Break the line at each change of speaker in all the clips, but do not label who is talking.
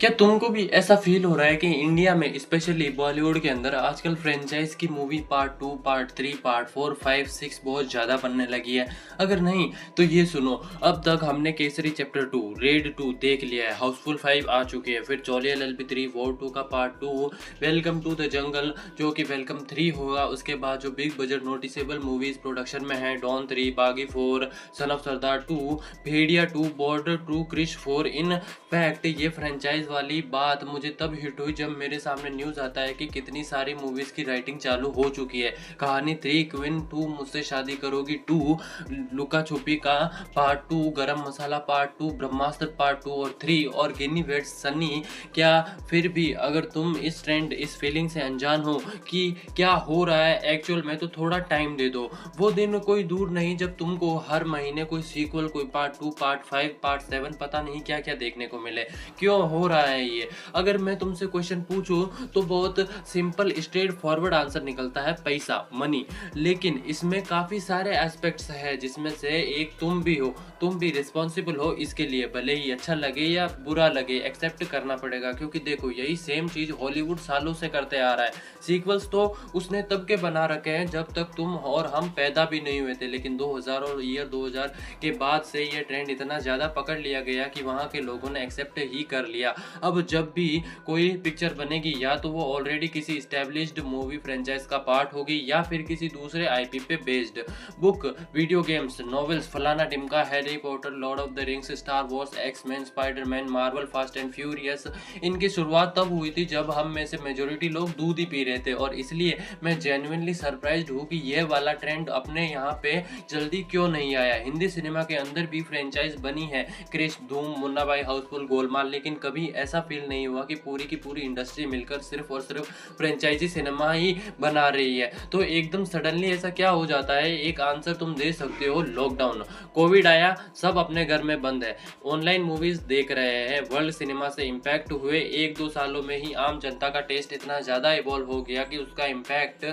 क्या तुमको भी ऐसा फील हो रहा है कि इंडिया में स्पेशली बॉलीवुड के अंदर आजकल फ्रेंचाइज की मूवी पार्ट 2, पार्ट 3, पार्ट 4, 5, 6 बहुत ज़्यादा बनने लगी है? अगर नहीं तो ये सुनो, अब तक हमने केसरी चैप्टर 2, रेड 2 देख लिया है, हाउसफुल 5 आ चुकी है, फिर चोली LLB 3, वॉर 2 का part 2, welcome to the jungle जो कि वेलकम 3 होगा, उसके बाद जो big budget noticeable movies production में है, Don 3, Baaghi 4, son of Sardaar 2, Bhediya 2, border 2, Krrish 4। In fact ये फ्रेंचाइज वाली बात मुझे तब हिट हुई जब मेरे सामने न्यूज़ आता है कि कितनी सारी मूवीज़ की राइटिंग चालू हो चुकी है। कहानी 3, क्वीन 2, मुझसे शादी करोगी 2, लुका छुपी का पार्ट 2, गरम मसाला पार्ट 2, ब्रह्मास्त्र पार्ट 2 और 3 और गिनी वेट्स सनी। क्या फिर भी अगर तुम इस ट्रेंड, इस फीलिंग से अनजान हो कि क्या हो रहा है एक्चुअल में, तो थोड़ा टाइम दे दो। वो दिन कोई दूर नहीं जब तुमको हर महीने कोई सीक्वल, कोई पार्ट 2, पार्ट 5, पार्ट 7, पता नहीं क्या क्या देखने को मिले। क्यों हो रहा है ये? अगर मैं तुमसे क्वेश्चन पूछूं तो बहुत सिंपल स्ट्रेट फॉरवर्ड आंसर निकलता है, पैसा, मनी। लेकिन इसमें काफ़ी सारे एस्पेक्ट्स हैं जिसमें से एक तुम भी हो, तुम भी रिस्पॉन्सिबल हो इसके लिए। भले ही अच्छा लगे या बुरा लगे, एक्सेप्ट करना पड़ेगा, क्योंकि देखो यही सेम चीज़ हॉलीवुड सालों से करते आ रहा है। सीक्वल्स तो उसने तब के बना रखे हैं जब तक तुम और हम पैदा भी नहीं हुए थे, लेकिन 2000 और ईयर 2000 के बाद से ये ट्रेंड इतना ज़्यादा पकड़ लिया गया कि वहाँ के लोगों ने एक्सेप्ट ही कर लिया। अब जब भी कोई पिक्चर बनेगी या तो वो ऑलरेडी किसी स्टैब्लिश्ड मूवी फ्रेंचाइज का पार्ट होगी या फिर किसी दूसरे IP पे based. Book, video games, novels, फलाना टिमका, Harry Potter, Lord of the Rings, Star Wars, X-Men, Spider-Man, Marvel, Fast and Furious, इनकी शुरुआत तब हुई थी जब हम में से मेजोरिटी लोग दूध ही पी रहे थे। और इसलिए मैं जेन्युइनली सरप्राइज्ड हूँ कि ये वाला ट्रेंड अपने यहाँ पे जल्दी क्यों नहीं आया। हिंदी सिनेमा के अंदर भी फ्रेंचाइज बनी है, क्रिश, धूम, मुन्ना भाई, हाउसफुल, गोलमाल, लेकिन कभी ऐसा फील नहीं हुआ कि पूरी की पूरी इंडस्ट्री मिलकर सिर्फ और सिर्फ फ्रेंचाइजी सिनेमा ही बना रही है। तो एकदम सडनली ऐसा क्या हो जाता है? एक आंसर तुम दे सकते हो, लॉकडाउन, कोविड आया, सब अपने घर में बंद है, ऑनलाइन मूवीज देख रहे हैं। वर्ल्ड सिनेमा से इम्पैक्ट हुए 1-2 सालों में ही आम जनता का टेस्ट इतना ज़्यादा इवॉल्व हो गया कि उसका इम्पैक्ट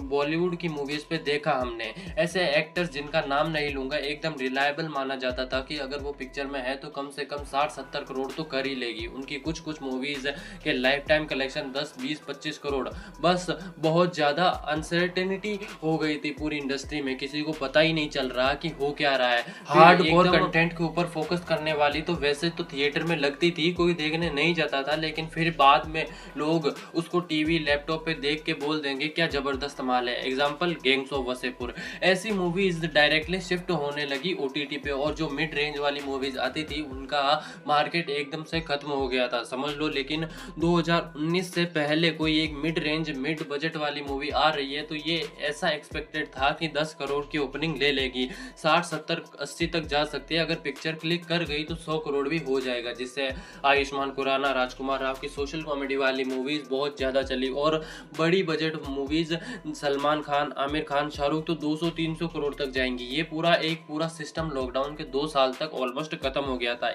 बॉलीवुड की मूवीज़ पे देखा हमने। ऐसे एक्टर्स जिनका नाम नहीं लूँगा, एकदम रिलायबल माना जाता था कि अगर वो पिक्चर में है तो कम से कम 60-70 करोड़ तो कर ही लेगी। उनकी कुछ कुछ मूवीज़ के लाइफ टाइम कलेक्शन 10, 20, 25 करोड़। बस बहुत ज़्यादा अनसर्टेनिटी हो गई थी पूरी इंडस्ट्री में, किसी को पता ही नहीं चल रहा कि हो क्या रहा है। हार्डकोर कंटेंट के ऊपर फोकस करने वाली तो वैसे तो थिएटर में लगती थी, कोई देखने नहीं जाता था, लेकिन फिर बाद में लोग उसको टीवी, लैपटॉप पे देख के बोल देंगे क्या ज़बरदस्त माल है। Example, gangs of Wasseypur. ऐसी मूवीज़ डायरेक्टली शिफ्ट होने लगी OTT पे, और जो मिड रेंज वाली मूवीज़ आती थी उनका मार्केट एकदम से खत्म हो गया था, समझ लो। लेकिन 2019 से पहले कोई एक मिड रेंज, मिड बजट वाली मूवी आ रही है तो ये ऐसा एक्सपेक्टेड था कि 10 करोड़ की ओपनिंग ले लेगी, 60, 70, 80 तक जा सकती है। अगर पिक्चर क्लिक कर गई तो 100 करोड़ भी हो जाएगा, जिससे आयुष्मान खुराना, राजकुमार राव की सोशल कॉमेडी वाली मूवीज़ बहुत ज़्यादा चली। और बड़ी बजट मूवीज़, सलमान खान, आमिर खान, शाहरुख, तो 200-300 करोड़ तक जाएंगी। ये पूरा सिस्टम लॉकडाउन के 2 साल तक ऑलमोस्ट खत्म हो गया था।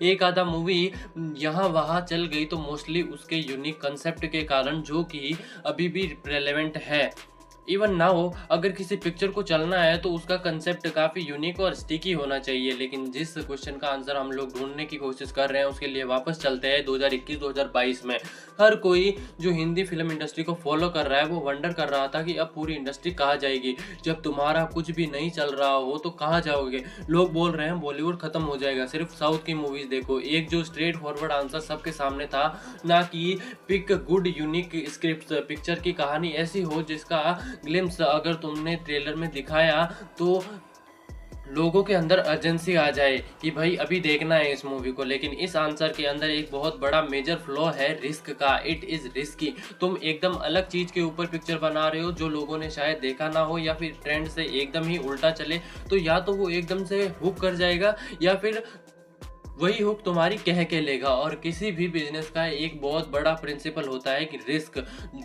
एक आधा मूवी यहाँ वहाँ चल गई तो मोस्टली उसके यूनिक कंसेप्ट के कारण, जो कि अभी भी रेलेवेंट है। इवन नाउ अगर किसी पिक्चर को चलना है तो उसका कंसेप्ट काफ़ी यूनिक और स्टिकी होना चाहिए। लेकिन जिस क्वेश्चन का आंसर हम लोग ढूंढने की कोशिश कर रहे हैं उसके लिए वापस चलते हैं 2021-2022 में। हर कोई जो हिंदी फिल्म इंडस्ट्री को फॉलो कर रहा है वो वंडर कर रहा था कि अब पूरी इंडस्ट्री कहाँ जाएगी। जब तुम्हारा कुछ भी नहीं चल रहा हो तो कहाँ जाओगे? लोग बोल रहे हैं बॉलीवुड खत्म हो जाएगा, सिर्फ साउथ की मूवीज़ देखो। एक जो स्ट्रेट फॉरवर्ड आंसर सबके सामने था, ना कि pick good unique script, picture की कहानी ऐसी हो जिसका ग्लिम्स अगर तुमने ट्रेलर में दिखाया तो लोगों के अंदर अर्जेंसी आ जाए कि भाई अभी देखना है इस मूवी को। लेकिन इस आंसर के अंदर एक बहुत बड़ा मेजर फ्लॉ है रिस्क का। It is risky. तुम एकदम अलग चीज़ के ऊपर पिक्चर बना रहे हो जो लोगों ने शायद देखा ना हो, या फिर ट्रेंड से एकदम ही उल्टा चले, तो या तो वो एकदम से हुक कर जाएगा या फिर वही हुक तुम्हारी कह के लेगा। और किसी भी बिजनेस का एक बहुत बड़ा प्रिंसिपल होता है कि रिस्क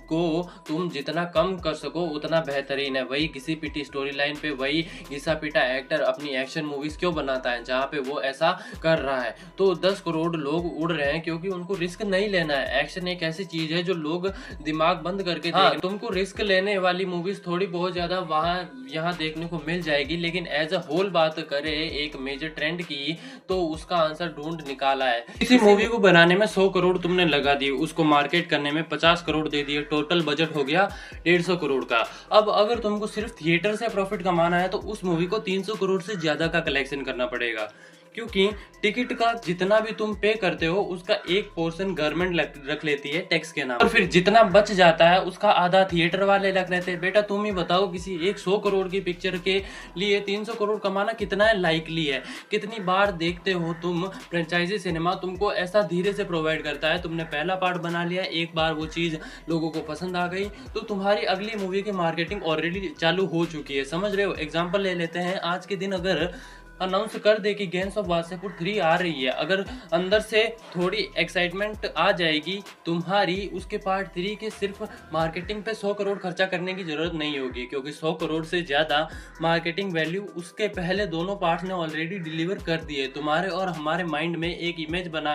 को तुम जितना कम कर सको उतना बेहतरीन है। वही घिसी पिटी स्टोरी लाइन पे वही घिसा पिटा एक्टर अपनी एक्शन मूवीज क्यों बनाता है जहाँ पे वो ऐसा कर रहा है? तो 10 करोड़ लोग उड़ रहे हैं क्योंकि उनको रिस्क नहीं लेना है। एक्शन एक ऐसी चीज है जो लोग दिमाग बंद करके देखें। तुमको रिस्क लेने वाली मूवीज थोड़ी बहुत ज्यादा वहाँ यहाँ देखने को मिल जाएगी, लेकिन एज अ होल बात करे एक मेजर ट्रेंड की, तो उसका आंसर सा ढूंढ निकाला है। इसी मूवी को बनाने में 100 करोड़ तुमने लगा दिए, उसको मार्केट करने में 50 करोड़ दे दिए, टोटल बजट हो गया 150 करोड़ का। अब अगर तुमको सिर्फ थिएटर से प्रॉफिट कमाना है तो उस मूवी को 300 करोड़ से ज्यादा का कलेक्शन करना पड़ेगा, क्योंकि टिकट का जितना भी तुम पे करते हो उसका एक पोर्शन गवर्नमेंट रख लेती है टैक्स के नाम, और फिर जितना बच जाता है उसका आधा थिएटर वाले रख लेते हैं। बेटा तुम ही बताओ, किसी एक 100 करोड़ की पिक्चर के लिए 300 करोड़ कमाना कितना लाइकली है? कितनी बार देखते हो तुम फ्रेंचाइजी सिनेमा तुमको ऐसा धीरे से प्रोवाइड करता है, तुमने पहला पार्ट बना लिया, एक बार वो चीज़ लोगों को पसंद आ गई तो तुम्हारी अगली मूवी की मार्केटिंग ऑलरेडी चालू हो चुकी है, समझ रहे हो? एग्जाम्पल ले लेते हैं, आज के दिन अगर अनाउंस कर दे कि गैंग्स ऑफ वासेपुर 3 आ रही है, अगर अंदर से थोड़ी एक्साइटमेंट आ जाएगी तुम्हारी, उसके पार्ट 3 के सिर्फ मार्केटिंग पे 100 करोड़ खर्चा करने की जरूरत नहीं होगी, क्योंकि 100 करोड़ से ज़्यादा मार्केटिंग वैल्यू उसके पहले दोनों पार्ट्स ने ऑलरेडी डिलीवर कर दिए। तुम्हारे और हमारे माइंड में एक इमेज बना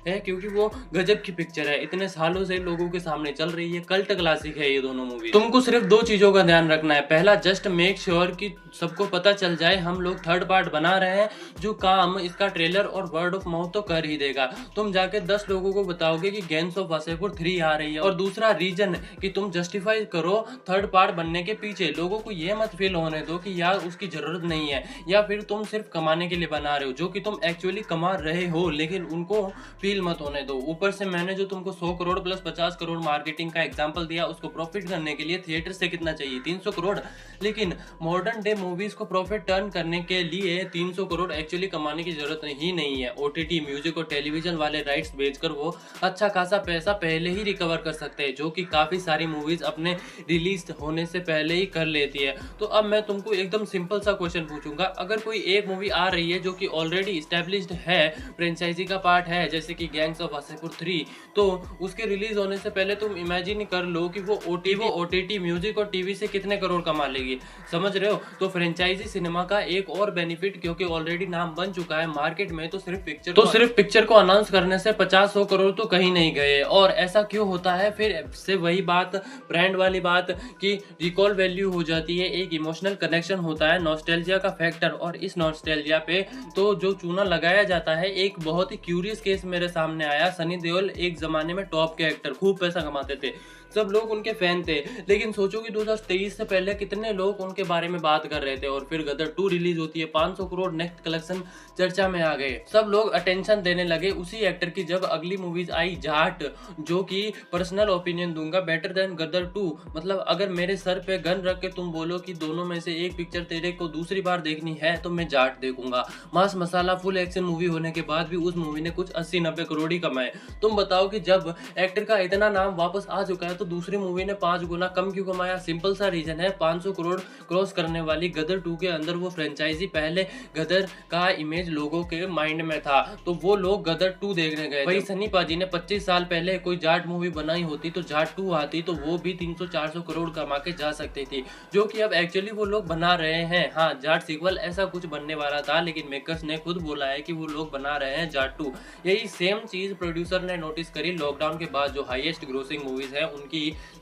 है, क्योंकि वो गजब की पिक्चर है, इतने सालों से लोगों के सामने चल रही है, कल्ट क्लासिक है ये दोनों मूवी। तुमको सिर्फ 2 चीज़ों का ध्यान रखना है। पहला, जस्ट मेक श्योर कि सबको पता चल जाए हम लोग थर्ड पार्ट बना रहे हैं, जो काम इसका ट्रेलर और वर्ड ऑफ माउथ तो कर ही देगा। तुम जाके 10 लोगों को बताओगे कि गैंग्स ऑफ वासेपुर 3 आ रही है। और दूसरा रीजन कि तुम जस्टिफाई करो थर्ड पार्ट बनने के पीछे, लोगों को ये मत फील होने दो कि यार उसकी जरूरत नहीं है, या फिर तुम सिर्फ कमाने के लिए बना रहे हो, जो कि तुम एक्चुअली कमा रहे हो, लेकिन उनको फील मत होने दो। ऊपर से मैंने जो तुमको 100 करोड़ प्लस 50 करोड़ मार्केटिंग का एग्जाम्पल दिया, उसको प्रॉफिट करने के लिए थिएटर से कितना चाहिए? 300 करोड़। लेकिन मॉडर्न डे मूवीज को प्रॉफिट टर्न करने के लिए 300 करोड़ एक्चुअली कमाने की जरूरत ही नहीं है। ओटीटी, म्यूजिक और टेलीविजन वाले राइट्स बेचकर वो अच्छा खासा पैसा पहले ही रिकवर कर सकते हैं, जो कि काफी सारी मूवीज अपने रिलीज होने से पहले ही कर लेती है। तो अब मैं तुमको एकदम सिंपल सा क्वेश्चन पूछूंगा, अगर कोई एक मूवी आ रही है जो कि ऑलरेडी एस्टेब्लिश्ड है, फ्रेंचाइजी का पार्ट है, जैसे कि गैंग्स ऑफ वासेपुर 3, तो उसके रिलीज होने से पहले तुम इमेजिन कर लो कि वो ओटीटी, म्यूजिक और टीवी से कितने करोड़ कमा लेगी, समझ रहे हो? तो फ्रेंचाइजी सिनेमा का एक और बेनिफिट, क्योंकि ऑलरेडी नाम बन चुका है मार्केट में, तो सिर्फ पिक्चर को अनाउंस करने से 50-100 करोड़ तो कहीं नहीं गए। और ऐसा क्यों होता है? फिर से वही बात, ब्रांड वाली बात, कि रिकॉल वैल्यू हो जाती है, एक इमोशनल कनेक्शन होता है, नॉस्टैल्जिया का फैक्टर। और इस नॉस्टैल्जिया पे तो जो चूना लगाया जाता है, एक बहुत ही क्यूरियस केस मेरे सामने आया। सनी देओल एक जमाने में टॉप के एक्टर, खूब पैसा कमाते थे, सब लोग उनके फैन थे, लेकिन सोचो कि 2023 से पहले कितने लोग उनके बारे में बात कर रहे थे। और फिर गदर 2 रिलीज होती है, 500 करोड़ नेक्स्ट कलेक्शन चर्चा में आ गए, सब लोग अटेंशन देने लगे उसी एक्टर की। जब अगली मूवीज आई जाट, जो कि पर्सनल ओपिनियन दूंगा, बेटर देन गदर 2, मतलब अगर मेरे सर पे गन रख के तुम बोलो कि दोनों में से एक पिक्चर तेरे को दूसरी बार देखनी है, तो मैं जाट देखूंगा। मास मसाला फुल एक्शन मूवी होने के बाद भी उस मूवी ने कुछ 80-90 करोड़ ही कमाए। तुम बताओ कि जब एक्टर का इतना नाम वापस आ चुका है तो दूसरी मूवी ने 5 गुना कम क्यों कमाया? सिंपल सा रीजन है, 500 करोड़ क्रॉस करने वाली गदर 2 के अंदर वो फ्रेंचाइजी, पहले गदर का इमेज लोगों के माइंड में था, तो वो लोग गदर 2 देखने गए। वही सनी पाजी ने 25 साल पहले कोई जाट मूवी बनाई होती तो जाट 2 आती, तो वो भी 300-400 करोड़ कमा के जा सकती थी, जो कि अब एक्चुअली वो लोग बना रहे हैं। हाँ, जाट सीक्वल ऐसा कुछ बनने वाला था, लेकिन मेकर्स ने खुद बोला है कि वो लोग बना रहे हैं जाट 2। यही सेम चीज प्रोड्यूसर ने नोटिस करी लॉकडाउन के बाद, जो हाईएस्ट ग्रोसिंग मूवीज है उनकी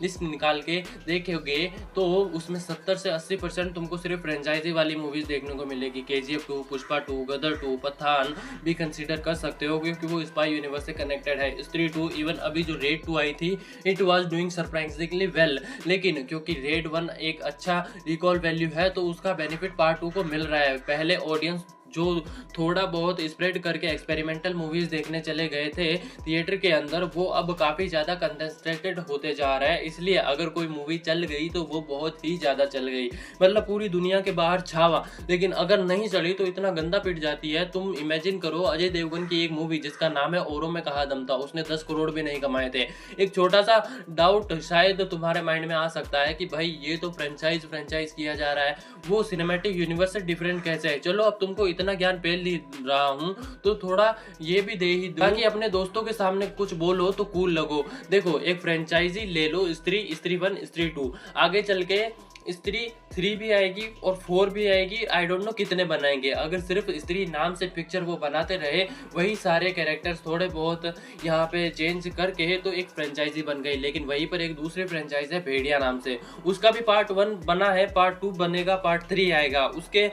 लिस्ट निकाल के देखोगे तो उसमें 70 से 80% तुमको सिर्फ फ्रेंचाइजी वाली मूवीज देखने को मिलेगी। KGF 2, पुष्पा 2, गदर 2, पठान भी कंसीडर कर सकते हो, क्योंकि वो स्पाई यूनिवर्स से कनेक्टेड है। स्त्री 2, इवन अभी जो रेड 2 आई थी, it was doing surprisingly well, लेकिन क्योंकि रेड 1 एक अच्छा रिकॉल वैल्यू है, तो उसका बेनिफिट पार्ट 2 को मिल रहा है। पहले ऑडियंस जो थोड़ा बहुत स्प्रेड करके एक्सपेरिमेंटल मूवीज देखने चले गए थे थिएटर के अंदर, वो अब काफी ज्यादा कंसंट्रेटेड होते जा रहा है। इसलिए अगर कोई मूवी चल गई तो वो बहुत ही ज्यादा चल गई, मतलब पूरी दुनिया के बाहर छावा। लेकिन अगर नहीं चली तो इतना गंदा पिट जाती है। तुम इमेजिन करो, अजय देवगन की एक मूवी जिसका नाम है औरों में कहा दम था, उसने 10 करोड़ भी नहीं कमाए थे। एक छोटा सा डाउट शायद तुम्हारे माइंड में आ सकता है कि भाई ये तो फ्रेंचाइज किया जा रहा है, वो सिनेमैटिक यूनिवर्स से डिफरेंट कैसे है? चलो, अब तुमको इतना ज्ञान पेल दे रहा हूं तो थोड़ा ये भी दे ही दूं ताकि अपने दोस्तों के सामने कुछ बोलो तो कूल लगो। देखो, एक फ्रेंचाइजी ले लो, स्त्री 1, स्त्री 2, आगे चल के स्त्री 3 भी आएगी और 4 भी आएगी, आई डोंट नो कितने बनाएंगे। अगर सिर्फ स्त्री नाम से पिक्चर वो बनाते रहे, वही सारे कैरेक्टर्स थोड़े बहुत यहाँ पे चेंज करके, तो एक फ्रेंचाइजी बन गई। लेकिन वहीं पर एक दूसरी फ्रेंचाइज है भेड़िया नाम से, उसका भी पार्ट 1 बना है, पार्ट 2 बनेगा, पार्ट 3 आएगा। उसके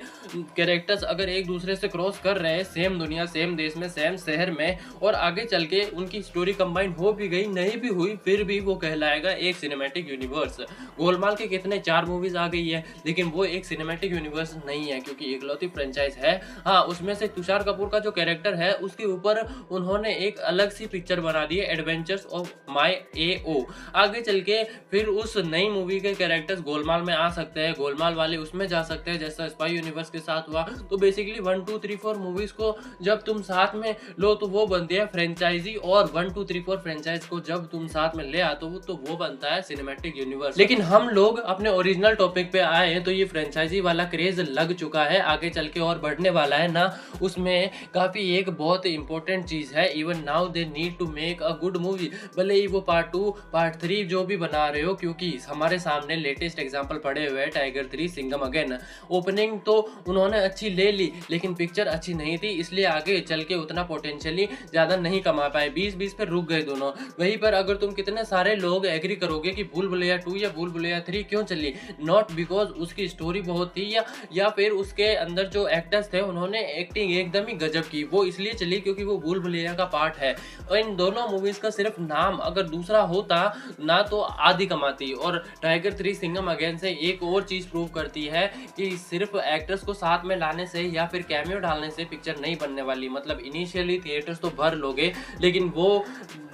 कैरेक्टर्स अगर एक दूसरे से क्रॉस कर रहे हैं, सेम दुनिया, सेम देश में, सेम शहर में, और आगे चल के उनकी स्टोरी कंबाइन हो भी गई, नहीं भी हुई, फिर भी वो कहलाएगा एक सिनेमैटिक यूनिवर्स। गोलमाल के कितने 4 मूवीज आ गई है, लेकिन वो एक सिनेमैटिक यूनिवर्स नहीं है, क्योंकि इकलौती फ्रेंचाइज है। हाँ, उसमें से तुषार कपूर का जो कैरेक्टर है, उसके ऊपर उन्होंने एक अलग सी पिक्चर बना दी है, एडवेंचर्स ऑफ माय AO। आगे चल के फिर उस नई मूवी के कैरेक्टर्स गोलमाल में आ सकते हैं, गोलमाल वाले उसमें जा सकते हैं, जैसा स्पाई यूनिवर्स के साथ हुआ। तो बेसिकली 1 2 3 4 मूवीज को जब तुम साथ में लो तो वो बनती है फ्रेंचाइजी, और 1 2 3 4 फ्रेंचाइज को जब तुम साथ में ले आते हो तो वो बनता है सिनेमैटिक यूनिवर्स। लेकिन हम लोग अपने ओरिजिनल टॉपिक पे आए तो ये फ्रेंचाइजी वाला क्रेज लग चुका है, आगे चल के और बढ़ने वाला है ना। उसमें काफी एक बहुत इंपॉर्टेंट चीज है, even now they need to make a good movie, भले ही वो पार्ट 2 पार्ट 3 जो भी बना रहे हो, क्योंकि हमारे सामने लेटेस्ट एग्जांपल पड़े हुए हैं, टाइगर 3 सिंघम अगेन। ओपनिंग तो उन्होंने अच्छी ले ली, लेकिन पिक्चर अच्छी नहीं थी, इसलिए आगे चल के उतना पोटेंशियली ज्यादा नहीं कमा पाए, 20-20 पे रुक गए दोनों। वहीं पर अगर तुम कितने सारे लोग एग्री करोगे कि भूल भुलैया 2 या भूल भुलैया 3 क्यों चली, नॉट बिकॉज उसकी स्टोरी बहुत थी या फिर उसके अंदर जो एक्टर्स थे उन्होंने एक्टिंग एकदम ही गजब की, वो इसलिए चली क्योंकि वो भूल भुलैया का पार्ट है। और इन दोनों मूवीज का सिर्फ नाम अगर दूसरा होता ना तो आधी कमाती। और टाइगर 3 सिंघम अगेन से एक और चीज प्रूव करती है कि सिर्फ एक्टर्स को साथ में लाने से या फिर कैमियो डालने से पिक्चर नहीं बनने वाली। मतलब इनिशियली थिएटर्स तो भर लोगे, लेकिन वो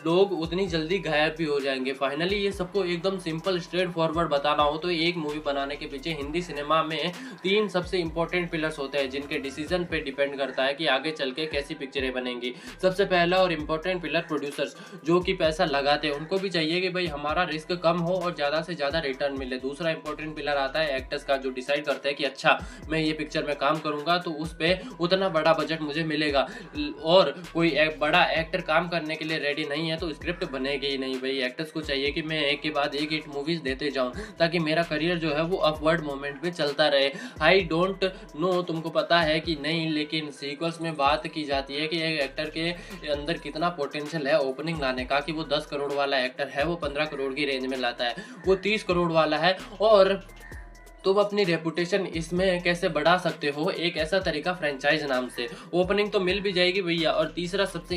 लोग उतनी जल्दी गायब भी हो जाएंगे। फाइनली ये सबको एकदम सिंपल स्ट्रेट फॉरवर्ड बताना हो तो एक मूवी बनाने के पीछे हिंदी सिनेमा में 3 सबसे इंपॉर्टेंट पिलर्स होते हैं, जिनके डिसीजन पे डिपेंड करता है कि आगे चल के कैसी पिक्चरें बनेंगी। सबसे पहला और इम्पोर्टेंट पिलर प्रोड्यूसर्स, जो कि पैसा लगाते हैं, उनको भी चाहिए कि भाई हमारा रिस्क कम हो और ज़्यादा से ज़्यादा रिटर्न मिले। दूसरा इंपॉर्टेंट पिलर आता है एक्टर्स का, जो डिसाइड करते हैं कि अच्छा मैं ये पिक्चर में काम करूंगा तो उस पर उतना बड़ा बजट मुझे मिलेगा, और कोई बड़ा एक्टर काम करने के लिए रेडी नहीं है तो स्क्रिप्ट बनेगी ही नहीं। भाई एक्टर्स को चाहिए कि मैं एक के बाद एक हिट मूवीज देते जाऊं, ताकि मेरा करियर जो है वो अपवर्ड मोमेंट पे चलता रहे। आई डोंट नो तुमको पता है कि नहीं, लेकिन सीक्वल्स में बात की जाती है कि एक एक्टर के अंदर कितना पोटेंशियल है ओपनिंग लाने का, कि वो 10 करोड़ वाला एक्टर है वो 15 करोड़ की रेंज में लाता है, वो 30 करोड़ वाला है। और तुम अपनी रेपुटेशन इसमें कैसे बढ़ा सकते हो, एक ऐसा तरीका फ्रेंचाइज नाम से। ओपनिंग तो मिल भी जाएगी भैया। और तीसरा सबसे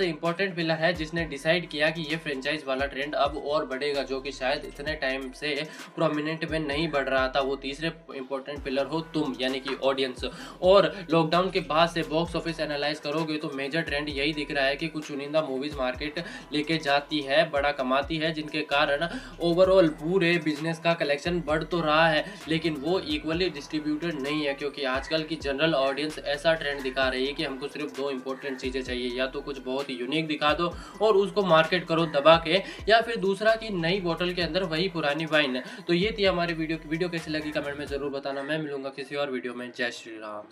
इंपॉर्टेंट पिलर है जिसने डिसाइड किया कि ये फ्रेंचाइज वाला ट्रेंड अब और बढ़ेगा, जो कि शायद इतने टाइम से प्रोमिनेंट में नहीं बढ़ रहा था। वो तीसरे इंपॉर्टेंट पिलर हो तुम, यानी कि ऑडियंस। और लॉकडाउन के बाद से बॉक्स ऑफिस एनालाइज करोगे तो मेजर ट्रेंड यही दिख रहा है कि कुछ चुनिंदा मूवीज मार्केट लेके जाती है, बड़ा कमाती है, जिनके कारण ओवरऑल पूरे बिजनेस का कलेक्शन बढ़ तो रहा है, लेकिन वो इक्वली डिस्ट्रीब्यूटेड नहीं है। क्योंकि आजकल की जनरल ऑडियंस ऐसा ट्रेंड दिखा रही है कि हमको सिर्फ 2 इंपॉर्टेंट चीज़ें चाहिए, या तो कुछ बहुत ही यूनिक दिखा दो और उसको मार्केट करो दबा के, या फिर दूसरा कि नई बोतल के अंदर वही पुरानी वाइन है। तो ये थी हमारी वीडियो कैसी लगी कमेंट में ज़रूर बताना। मैं मिलूंगा किसी और वीडियो में। जय श्री राम।